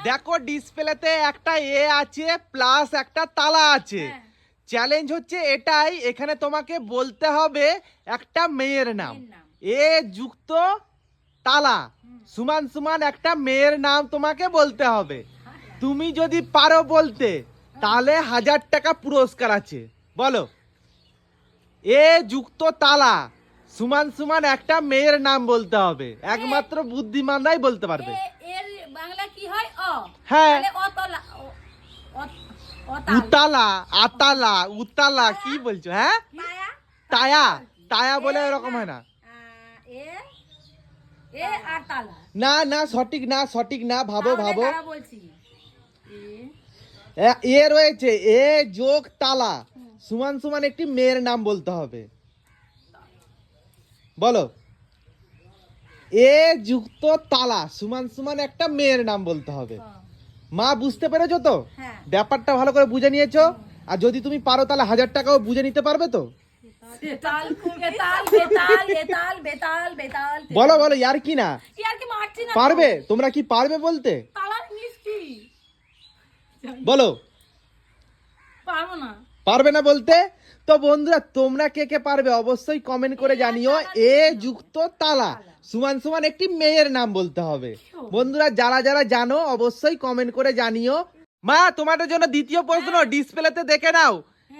দেখো ডিসপ্লেতে একটা এ আছে প্লাস একটা তালা আছে। চ্যালেঞ্জ হচ্ছে এটাই, এখানে তোমাকে বলতে হবে একটা মেয়ের নাম। এ যুক্ত তালা সমান সমান একটা মেয়ের নাম তোমাকে বলতে হবে। তুমি যদি পারো বলতে তাহলে 1000 টাকা পুরস্কার আছে। বলো, এ যুক্ত তালা সমান সমান একটা মেয়ের নাম বলতে হবে। একমাত্র বুদ্ধিমানরাই বলতে পারবে। এর বাংলা কি হয়? অ। হ্যাঁ, তাহলে অতলা উতালা আতালা উতালা কি বলছো? হ্যাঁ, তায়া তায়া বলে এরকম হয় না। এ এ আর তালা না না, সঠিক না, সঠিক না। ভাবো ভাবো। বলছি এ রয়েছে এ যোগ তালা সমান সমান একটি মেয়ের নাম বলতে হবে। বলো, এ যুক্ত তালা সমান সমান একটা মেয়ের নাম বলতে হবে। মা বুঝতে পেরেছো তো? ব্যাপারটা ভালো করে বুঝে নিয়েছো? আর যদি তুমি পারো তাহলে 1000 টাকাও বুঝে নিতে পারবে তো? বলো বলো, ইয়ার কি না পারবে? তোমরা কি পারবে বলতে? বলো, পারবে না বলতে? তো বন্ধুরা, তোমরা কে কে পারবে অবশ্যই কমেন্ট করে জানিও। এ যুক্ত তালা সমান সমান একটি মেয়ের নাম বলতে হবে। বন্ধুরা, যারা যারা জানো অবশ্যই কমেন্ট করে জানিও। মা, তোমাদের জন্য দ্বিতীয় প্রশ্ন, ডিসপ্লেতে দেখে নাও।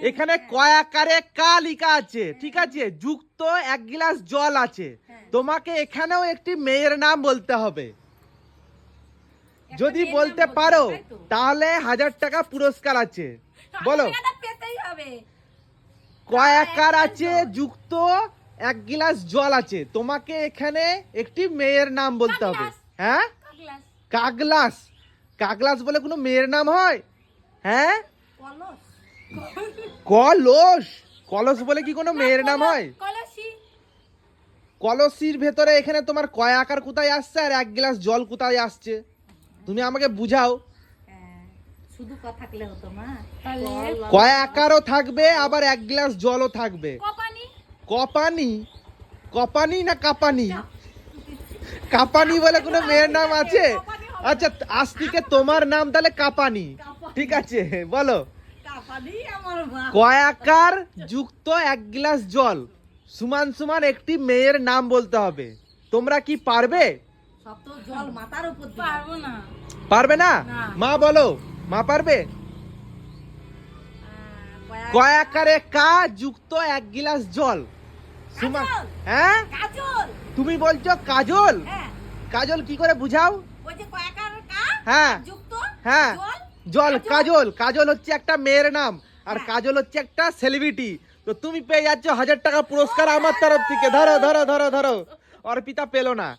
এখানে কয় আকারে কা লেখা আছে, ঠিক আছে? যুক্ত 1 গ্লাস জল আছে। তোমাকে এখানেও একটি মেয়ের নাম বলতে হবে। যদি বলতে পারো তাহলে 1000 টাকা পুরস্কার আছে। বলো, কয় আকার আছে যুক্ত 1 গ্লাস জল আছে। তোমাকে এখানে একটি মেয়ের নাম বলতে হবে। হ্যাঁ, কাগলাস। কাগলাস বলে কোনো মেয়ের নাম হয়? হ্যাঁ, কলস। কলস বলে কি কোনো মেয়ের নাম হয়? কলসির ভেতরে এখানে তোমার কয় আকার কোথায় আসছে আর 1 গ্লাস জল কোথায় আসছে? তুমি আমাকে বুঝাও। শুধু কথা থাকলে হতো মা। কয় আকারও থাকবে আবার 1 গ্লাস জলও থাকবে। কপানি। কপানি না কাপানি? কাপানি বলে কোনো মেয়ের নাম আছে? আচ্ছা, আজ থেকে তোমার নাম তাহলে কাপানি, ঠিক আছে? বলো, কয় আকার যুক্ত 1 গ্লাস জল সমান সমান একটি মেয়ের নাম বলতে হবে। তোমরা কি পারবে? পারবে না? মা বলো, মা পারবে? কয় আকারে কা যুক্ত 1 গ্লাস জল সমান। হ্যাঁ, তুমি বলছো কাজল। কাজল কি করে বুঝাও? হ্যাঁ হ্যাঁ, জল কাজল। কাজল হচ্ছে একটা মেয়ের নাম আর কাজল হচ্ছে একটা সেলিব্রিটি। তো তুমি পেয়ে যাচ্ছ 1000 টাকা পুরস্কার আমার তরফ থেকে। ধরো ধরো ধরো ধরো, অর্পিতা পেলো না।